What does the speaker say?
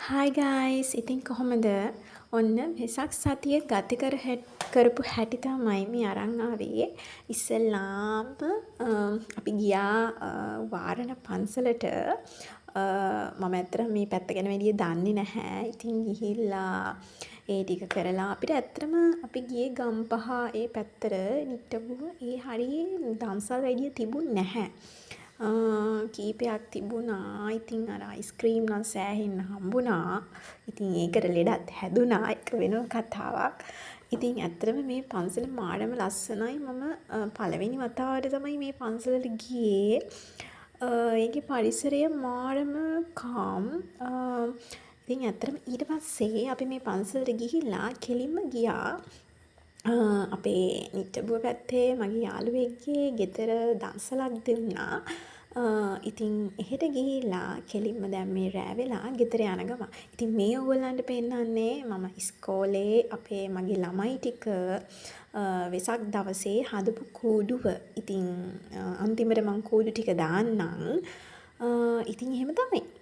Hi guys! ඉතින් කොහොමද? ඔන්න වෙසක් සතිය කරපු හැටි තමයි මේ අරන් ආවේ. ඉස්සෙල්ලාම අපි ගියා වාරණ පන්සලට. මම ඇත්තටම මේ පැත්ත ගැන වැඩිය දන්නේ නැහැ. ඉතින් ගිහිල්ලා ඒ ටික කරලා අපිට ඇත්තටම අපි ගියේ ගම්පහ ඒ පැත්තට නිට්ටඹුව ඒ හරියේ දම්සල් වැඩිය තිබුණ නැහැ. කීපයක් තිබුණා. ඉතින් අර අයිස්ක්‍රීම් නම් සෑහෙන්න හම්බුණා. ඉතින් ඒකට ලෙඩත් හැදුනා. ඒක වෙනම කතාවක්. ඉතින් ඇත්තටම මේ පන්සල මාරම ලස්සනයි. මම පළවෙනි වතාවට තමයි මේ පන්සලට ගියේ. ඒකේ පරිසරය මාරම කාම්. ඉතින් ඇත්තටම ඊට පස්සේ අපි මේ පන්සලට ගිහිල්ලා කෙලින්ම ගියා අපේ නිට්ටඹුව පැත්තේ මගේ යාළුවෙක්ගේ ගෙදර දම්සලක් දුන්නා. ඉතින් එහෙට ගිහිල්ලා කෙලින්ම දැන් මේ රෑ වෙලා ගෙදර යන ගමන්. ඉතින් මේ ඔයගොල්ලන්ට පෙන්නන්නේ මම ඉස්කෝලේ අපේ මගේ ළමයි ටික වෙසක් දවසේ හදපු කූඩුව. ඉතින් අන්තිමට මං කූඩු ටික දාන්නම්. ඉතින් එහෙම තමයි.